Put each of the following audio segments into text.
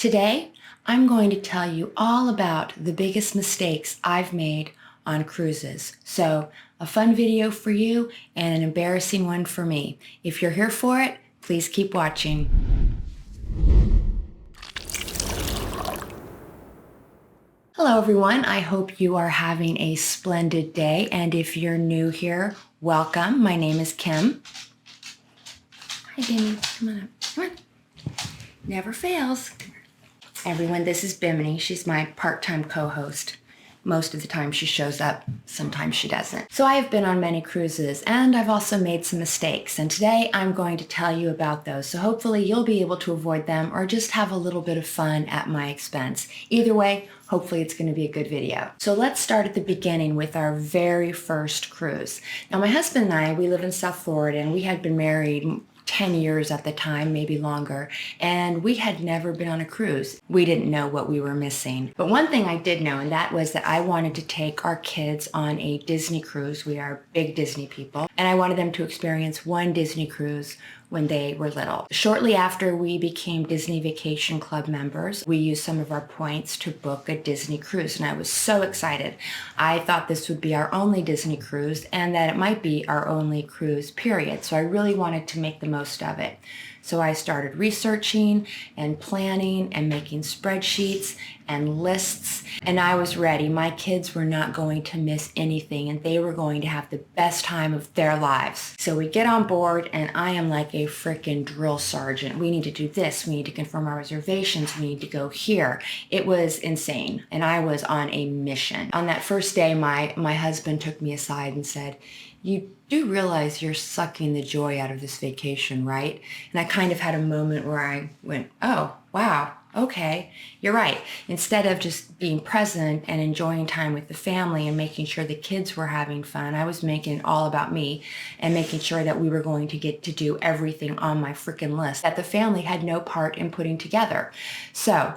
Today, I'm going to tell you all about the biggest mistakes I've made on cruises. So, a fun video for you and an embarrassing one for me. If you're here for it, please keep watching. Hello everyone, I hope you are having a splendid day, and if you're new here, welcome. My name is Kim. Hi Bimini, come on up, come on. Never fails. Everyone, this is Bimini. She's my part-time co-host. Most of the time she shows up, sometimes she doesn't. So I have been on many cruises and I've also made some mistakes, and today I'm going to tell you about those. So hopefully you'll be able to avoid them or just have a little bit of fun at my expense. Either way, hopefully it's going to be a good video. So let's start at the beginning with our very first cruise. Now my husband and I, we live in South Florida and we had been married 10 years at the time, maybe longer, and we had never been on a cruise. We didn't know what we were missing. But one thing I did know, and that was that I wanted to take our kids on a Disney cruise. We are big Disney people, and I wanted them to experience one Disney cruise when they were little. Shortly after we became Disney Vacation Club members, we used some of our points to book a Disney cruise, and I was so excited. I thought this would be our only Disney cruise and that it might be our only cruise, period. So I really wanted to make the most of it. So I started researching and planning and making spreadsheets and lists, and I was ready. My kids were not going to miss anything, and they were going to have the best time of their lives. So we get on board, and I am like a freaking drill sergeant. We need to do this. We need to confirm our reservations. We need to go here. It was insane, and I was on a mission. On that first day, my husband took me aside and said, "You do realize you're sucking the joy out of this vacation, right?" And I kind of had a moment where I went, oh, wow, okay, you're right. Instead of just being present and enjoying time with the family and making sure the kids were having fun, I was making it all about me and making sure that we were going to get to do everything on my freaking list that the family had no part in putting together. So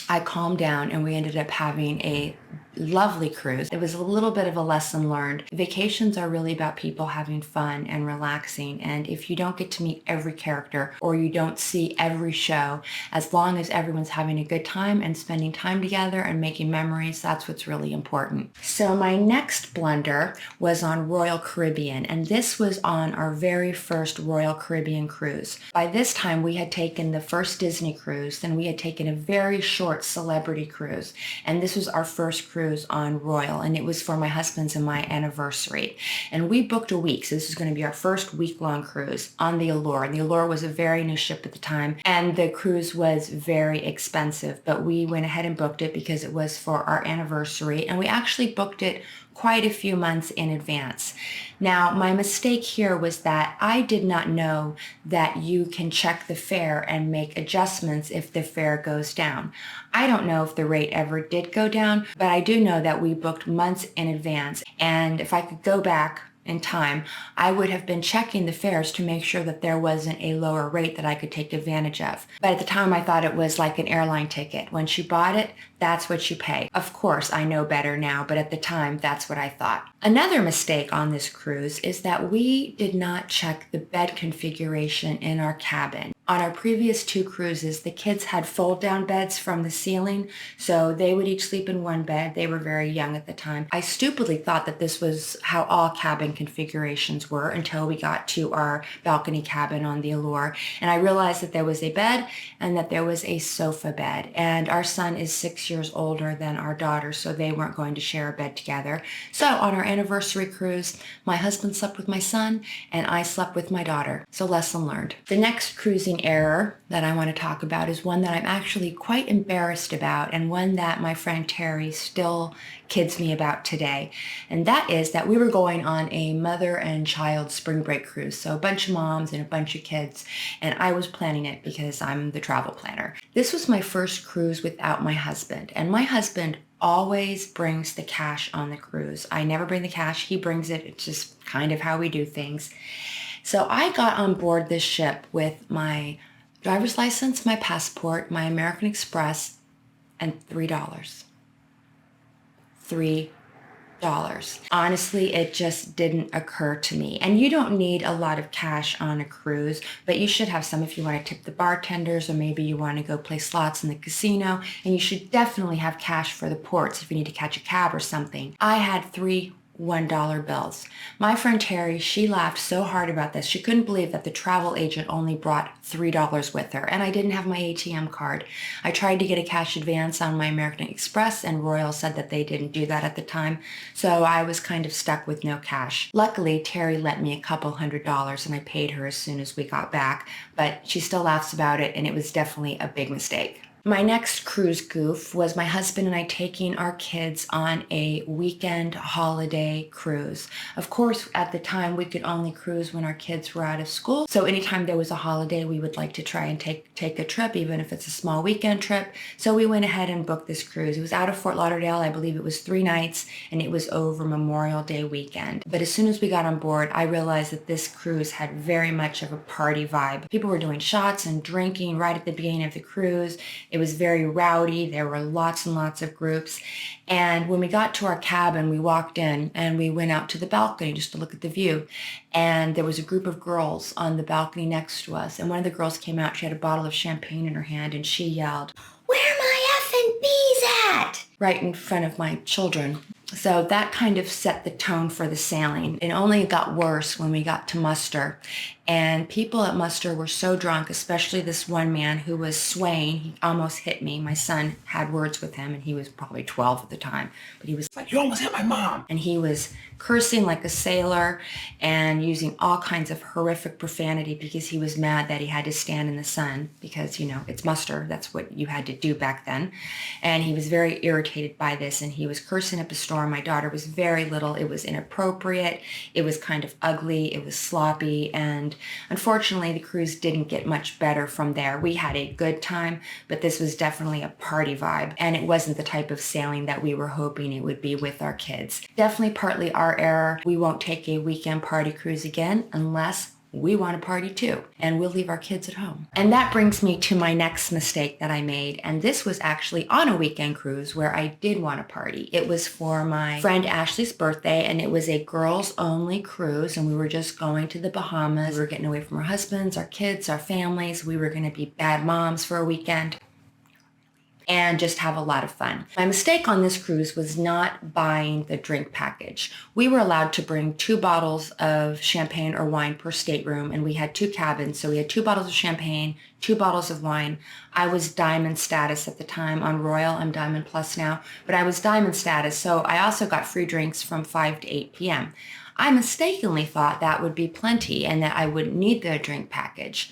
I calmed down and we ended up having a lovely cruise. It was a little bit of a lesson learned. Vacations are really about people having fun and relaxing, and if you don't get to meet every character or you don't see every show, as long as everyone's having a good time and spending time together and making memories, that's what's really important. So my next blunder was on Royal Caribbean, and this was on our very first Royal Caribbean cruise. By this time we had taken the first Disney cruise, then we had taken a very short celebrity cruise, and this was our first cruise on Royal, and it was for my husband's and my anniversary. And we booked a week, so this is going to be our first week-long cruise on the Allure. And the Allure was a very new ship at the time, and the cruise was very expensive, but we went ahead and booked it because it was for our anniversary, and we actually booked it quite a few months in advance. Now, my mistake here was that I did not know that you can check the fare and make adjustments if the fare goes down. I don't know if the rate ever did go down, but I do know that we booked months in advance. And if I could go back in time, I would have been checking the fares to make sure that there wasn't a lower rate that I could take advantage of. But at the time I thought it was like an airline ticket. Once you bought it, that's what you pay. Of course, I know better now, but at the time, that's what I thought. Another mistake on this cruise is that we did not check the bed configuration in our cabin. On our previous two cruises, the kids had fold-down beds from the ceiling, so they would each sleep in one bed. They were very young at the time. I stupidly thought that this was how all cabin configurations were until we got to our balcony cabin on the Allure, and I realized that there was a bed and that there was a sofa bed, and our son is 6 years older than our daughter, so they weren't going to share a bed together. So on our anniversary cruise, my husband slept with my son and I slept with my daughter. So lesson learned. The next cruising error that I want to talk about is one that I'm actually quite embarrassed about, and one that my friend Terry still kids me about today. And that is that we were going on a mother and child spring break cruise. So a bunch of moms and a bunch of kids, and I was planning it because I'm the travel planner. This was my first cruise without my husband, and my husband always brings the cash on the cruise. I never bring the cash, he brings it. It's just kind of how we do things. So I got on board this ship with my driver's license, my passport, my American Express, and $3. $3. Honestly, it just didn't occur to me. And you don't need a lot of cash on a cruise, but you should have some if you want to tip the bartenders, or maybe you want to go play slots in the casino. And you should definitely have cash for the ports if you need to catch a cab or something. I had 3 $1 bills. My friend Terry, she laughed so hard about this. She couldn't believe that the travel agent only brought $3 with her, and I didn't have my ATM card. I tried to get a cash advance on my American Express, and Royal said that they didn't do that at the time, so I was kind of stuck with no cash. Luckily, Terry lent me a couple $100, and I paid her as soon as we got back, but she still laughs about it, and it was definitely a big mistake. My next cruise goof was my husband and I taking our kids on a weekend holiday cruise. Of course, at the time, we could only cruise when our kids were out of school. So anytime there was a holiday, we would like to try and take a trip, even if it's a small weekend trip. So we went ahead and booked this cruise. It was out of Fort Lauderdale. I believe it was 3 nights, and it was over Memorial Day weekend. But as soon as we got on board, I realized that this cruise had very much of a party vibe. People were doing shots and drinking right at the beginning of the cruise. It was very rowdy. There were lots and lots of groups. And when we got to our cabin, we walked in and we went out to the balcony just to look at the view. And there was a group of girls on the balcony next to us. And one of the girls came out. She had a bottle of champagne in her hand and she yelled, "Where my effing bees at?" right in front of my children. So that kind of set the tone for the sailing. It only got worse when we got to muster. And people at muster were so drunk, especially this one man who was swaying. He almost hit me. My son had words with him, and he was probably 12 at the time. But he was like, "You almost hit my mom." And he was cursing like a sailor and using all kinds of horrific profanity because he was mad that he had to stand in the sun because, it's muster. That's what you had to do back then. And he was very irritated by this, and he was cursing up a storm. My daughter was very little. It was inappropriate. It was kind of ugly. It was sloppy. And unfortunately, the cruise didn't get much better from there. We had a good time, but this was definitely a party vibe. And it wasn't the type of sailing that we were hoping it would be with our kids. Definitely partly our error. We won't take a weekend party cruise again unless we want to party too, and we'll leave our kids at home. And that brings me to my next mistake that I made, and this was actually on a weekend cruise where I did want to party. It was for my friend Ashley's birthday, and it was a girls-only cruise, and we were just going to the Bahamas. We were getting away from our husbands, our kids, our families. We were going to be bad moms for a weekend and just have a lot of fun. My mistake on this cruise was not buying the drink package. We were allowed to bring 2 bottles of champagne or wine per stateroom, and we had 2 cabins, so we had 2 bottles of champagne, 2 bottles of wine. I was diamond status at the time on Royal. I'm Diamond Plus now, but I was diamond status, so I also got free drinks from 5 to 8 p.m. I mistakenly thought that would be plenty and that I wouldn't need the drink package.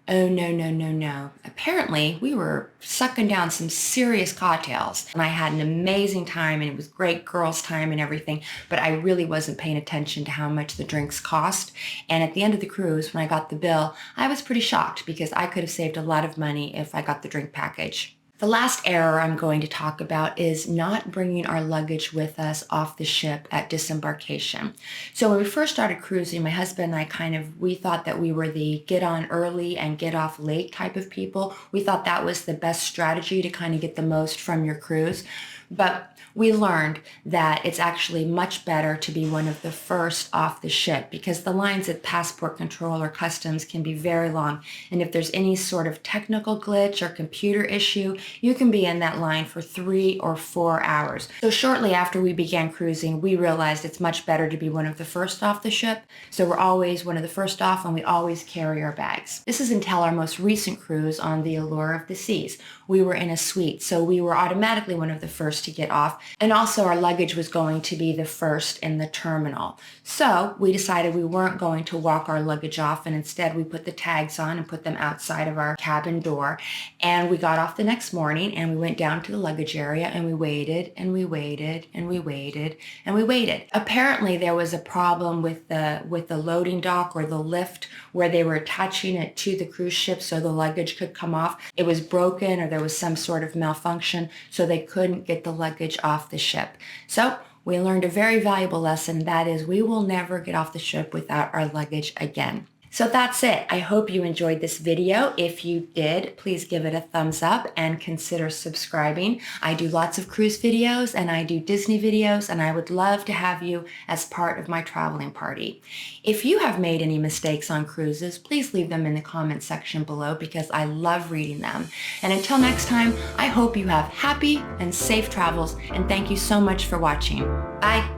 Oh, no, no, no, no. Apparently, we were sucking down some serious cocktails, and I had an amazing time, and it was great girls' time and everything, but I really wasn't paying attention to how much the drinks cost. And at the end of the cruise, when I got the bill, I was pretty shocked because I could have saved a lot of money if I got the drink package. The last error I'm going to talk about is not bringing our luggage with us off the ship at disembarkation. So when we first started cruising, my husband and I we thought that we were the get on early and get off late type of people. We thought that was the best strategy to kind of get the most from your cruise. But we learned that it's actually much better to be one of the first off the ship because the lines at passport control or customs can be very long. And if there's any sort of technical glitch or computer issue, you can be in that line for 3 or 4 hours. So shortly after we began cruising, we realized it's much better to be one of the first off the ship. So we're always one of the first off, and we always carry our bags. This is until our most recent cruise on the Allure of the Seas. We were in a suite, so we were automatically one of the first to get off. And also our luggage was going to be the first in the terminal. So we decided we weren't going to walk our luggage off, and instead we put the tags on and put them outside of our cabin door. And we got off the next morning and we went down to the luggage area and we waited and we waited and we waited and we waited. Apparently there was a problem with the loading dock or the lift where they were attaching it to the cruise ship so the luggage could come off. It was broken or there was some sort of malfunction, so they couldn't get the luggage off the ship. So we learned a very valuable lesson. That is, we will never get off the ship without our luggage again. So that's it. I hope you enjoyed this video. If you did, please give it a thumbs up and consider subscribing. I do lots of cruise videos and I do Disney videos, and I would love to have you as part of my traveling party. If you have made any mistakes on cruises, please leave them in the comment section below because I love reading them. And until next time, I hope you have happy and safe travels, and thank you so much for watching. Bye.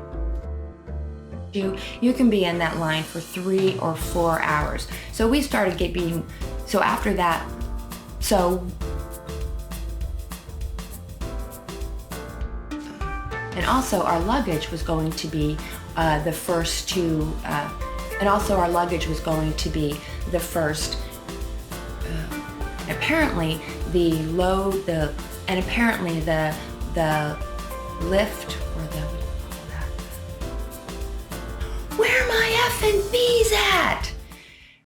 You can be in that line for 3 or 4 hours. So we started so after that, and also our luggage was going to be the first to, apparently the lift, or the, where are my effing bees at?